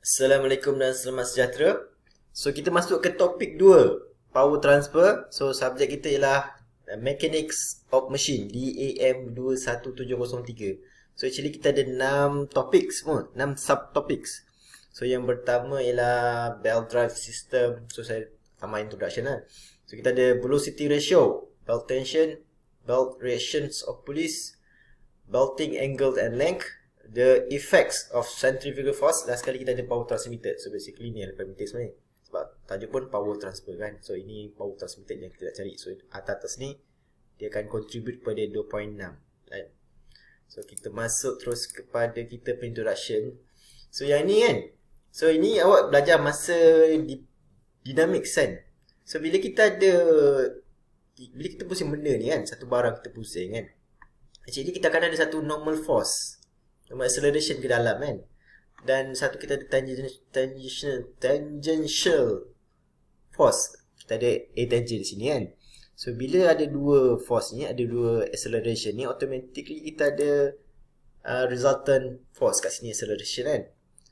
Assalamualaikum dan selamat sejahtera. So kita masuk ke topik 2, power transfer. So subjek kita ialah Mechanics of Machine, DAM 21703. So actually kita ada 6 topik semua, 6 subtopics. So yang pertama ialah belt drive system. So saya sama introduction lah. So kita ada velocity ratio, belt tension, belt reactions of pulleys, belting angle and length, the effects of centrifugal force. Last kali kita ada power transmitted. So basically ni adalah parameter sebenarnya, sebab tajuk pun power transfer kan. So ini power transmitted yang kita nak cari. So atas ni dia akan contribute pada 2.6 kan. So kita masuk terus kepada kita introduction. So yang ni kan, so ini awak belajar masa dynamics kan. So bila kita pusing benda ni kan, satu barang kita pusing kan, actually kita akan ada satu normal force, normal acceleration ke dalam kan. Dan satu kita ada tangential force. Kita ada A tangent di sini kan. So bila ada dua force ni, ada dua acceleration ni, automatically kita ada resultant force kat sini, acceleration kan.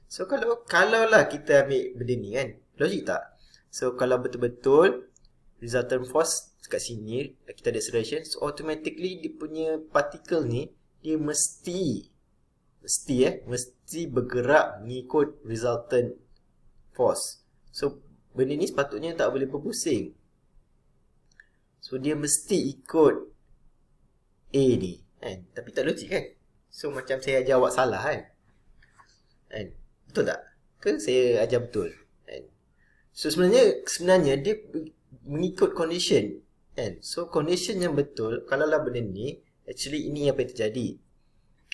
So kalau lah kita ambil benda ni kan, logik tak? So kalau betul-betul resultant force kat sini, kita ada acceleration, so automatically dia punya particle ni dia mesti bergerak mengikut resultant force. So benda ni sepatutnya tak boleh berpusing. So dia mesti ikut A ni kan? Tapi tak logik kan? So macam saya ajar awak salah kan? Betul tak? Ke saya ajar betul kan? So sebenarnya dia mengikut condition kan? So condition yang betul, kalau lah benda ni, actually ini apa yang terjadi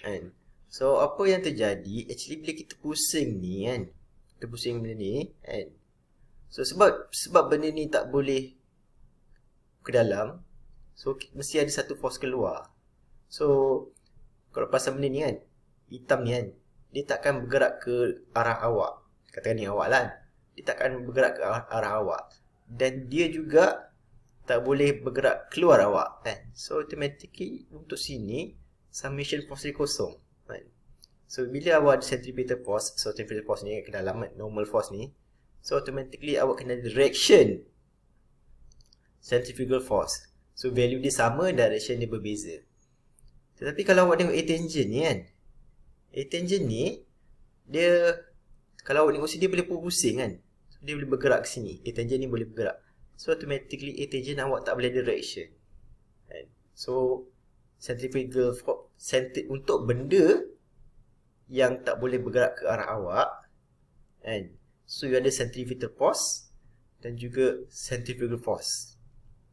kan? So apa yang terjadi, actually bila kita pusing ni kan, kita pusing benda ni kan, so sebab benda ni tak boleh ke dalam, so mesti ada satu force keluar. So kalau pasal benda ni kan, hitam ni kan, dia takkan bergerak ke arah awak. Katakan ni awak lah, dia takkan bergerak ke arah awak. Dan dia juga tak boleh bergerak keluar awak kan. So automatically untuk sini summation force dia kosong kan. So bila awak ada centripetal force, so centripetal force ni ke dalam normal force ni, so automatically awak kena ada reaction centrifugal force. So value dia sama, direction dia berbeza. Tetapi kalau awak tengok A tangent ni kan, A tangent ni dia, kalau awak tengok sini dia boleh pusing kan, so, dia boleh bergerak ke sini. A tangent ni boleh bergerak. So automatically A tangent awak tak boleh ada reaction kan? So centrifugal force untuk benda yang tak boleh bergerak ke arah awak kan, so you ada centrifugal force dan juga centrifugal force.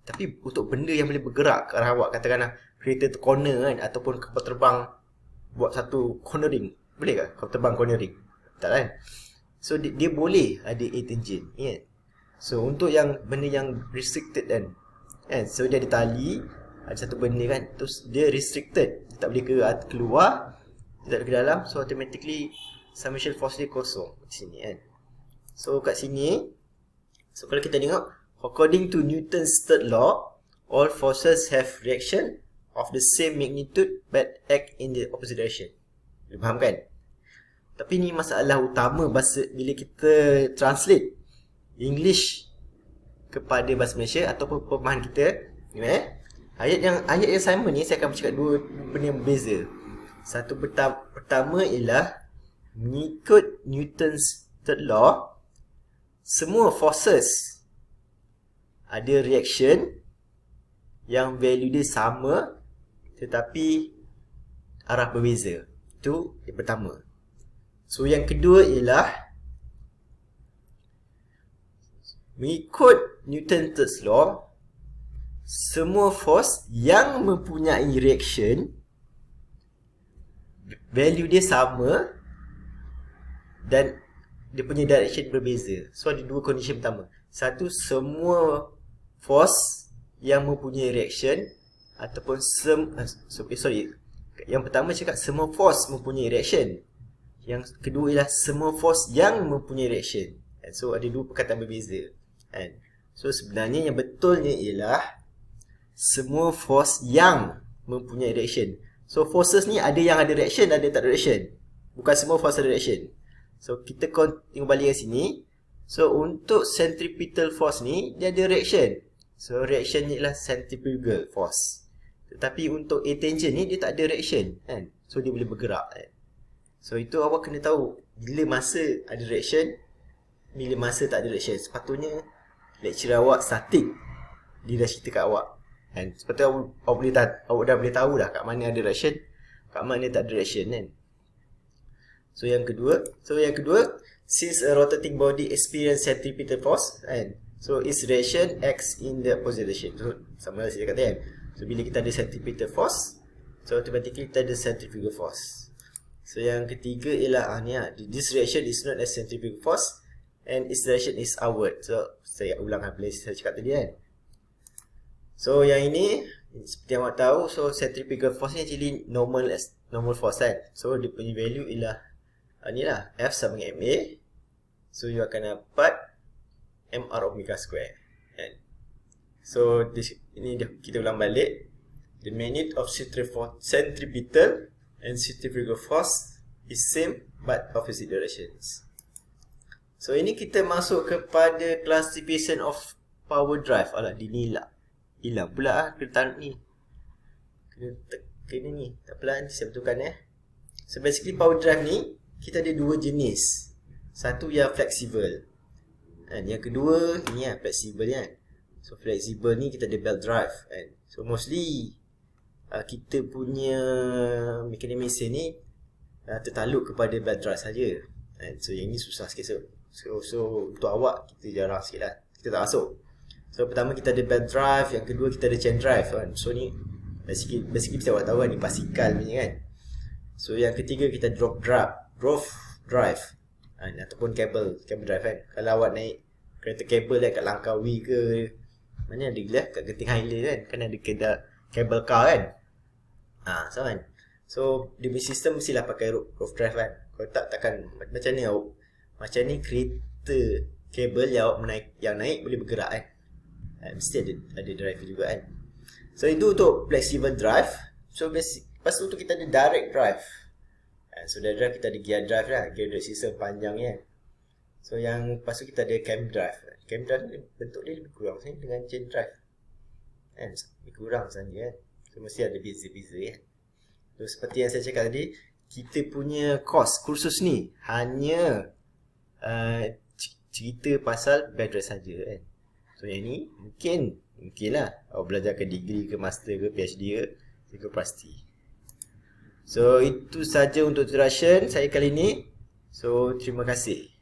Tapi untuk benda yang boleh bergerak ke arah awak, katakanlah kereta tu corner kan, ataupun kapal terbang buat satu cornering, boleh ke kapal terbang cornering? Tak kan? So dia boleh ada A tangent kan. So untuk yang benda yang restricted kan, so dia ada tali, ada satu benda kan, terus dia restricted, dia tak boleh keluar, dia tak boleh ke dalam, so automatically summation force dia kosong di sini kan. So kat sini, so kalau kita tengok, according to Newton's third law, all forces have reaction of the same magnitude but act in the opposite direction. Boleh faham kan? Tapi ni masalah utama bahasa bila kita translate English kepada bahasa Malaysia ataupun pemahaman kita. Ayat yang sama ni saya akan bercakap dua benda yang berbeza. Satu pertama ialah mengikut Newton's third law, semua forces ada reaction yang value dia sama tetapi arah berbeza. Itu yang pertama. So yang kedua ialah mengikut Newton's third law, semua force yang mempunyai reaction value dia sama dan dia punya direction berbeza. So ada dua condition pertama. Satu, semua force yang mempunyai reaction ataupun yang pertama cakap semua force mempunyai reaction. Yang kedua ialah semua force yang mempunyai reaction. So ada dua perkataan berbeza kan. So sebenarnya yang betulnya ialah semua force yang mempunyai reaction. So forces ni ada yang ada reaction, ada yang tak ada reaction. Bukan semua force ada reaction. So kita tengok balik kat sini. So untuk centripetal force ni dia ada reaction. So reaction ni ialah centrifugal force. Tetapi untuk A tangent ni dia tak ada reaction kan. So dia boleh bergerak kan. So itu awak kena tahu bila masa ada reaction, bila masa tak ada reaction. Sepatutnya lecturer awak statik dia dah cerita kat awak kan. Sepatutnya awak dah boleh tahu dah kat mana ada reaction, kat mana tak ada reaction kan. So yang kedua, since a rotating body experience centripetal force kan, so its reaction acts in the opposite direction. So sama lah saya kata kan. So bila kita ada centripetal force, so automatically kita ada centrifugal force. So yang ketiga ialah this reaction is known as centrifugal force and its direction is outward. So saya ulang apa yang saya cakap tadi kan. So yang ini seperti yang awak tahu, so centrifugal force ni actually normal force kan. So dia punya value ialah inilah F sama dengan MA. So you akan dapat MR omega square kan. So ini kita ulang balik. The magnitude of centripetal and centrifugal force is same but opposite directions. So ini kita masuk kepada classification of power drive. Alah, hilang pula kena tarik ni. Kena ni. Tak apalah, nanti saya betulkan So basically power drive ni kita ada dua jenis. Satu yang flexible. Dan yang kedua ni flexible kan. So flexible ni kita ada belt drive kan. So mostly kita punya mekanik mesin ni tertaluk kepada belt drive saja. So yang ni susah sikit. So untuk awak kita jarang sikit lah. Kita tak masuk. So pertama kita ada belt drive, yang kedua kita ada chain drive kan. So ni basically bisa awak tahu kan, ni basikal punya kan. So yang ketiga kita drop drive ataupun cable drive kan. Kalau awak naik kereta kabel kat Langkawi ke mana ada lah, kat Genting Highland kan ada cable car kan. So kan. So dia punya sistem mestilah pakai roof drive kan. Kalau takkan macam ni kereta kabel yang awak naik boleh bergerak kan. Mesti ada driver juga kan. So itu untuk flexible drive. So lepas tu kita ada direct drive. So direct drive kita ada gear drive lah, gear drive system panjang kan. So yang lepas tu kita ada cam drive. Cam drive ni bentuk dia lebih kurang dengan chain drive kan, lebih kurang saja kan. So mesti ada beza-beza kan. So seperti yang saya cakap tadi, kita punya kursus ni hanya cerita pasal belt drive saja kan. So yang ni mungkin lah awak belajar ke degree ke master ke PhD ke, saya ke pasti. So itu saja untuk introduction saya kali ni. So terima kasih.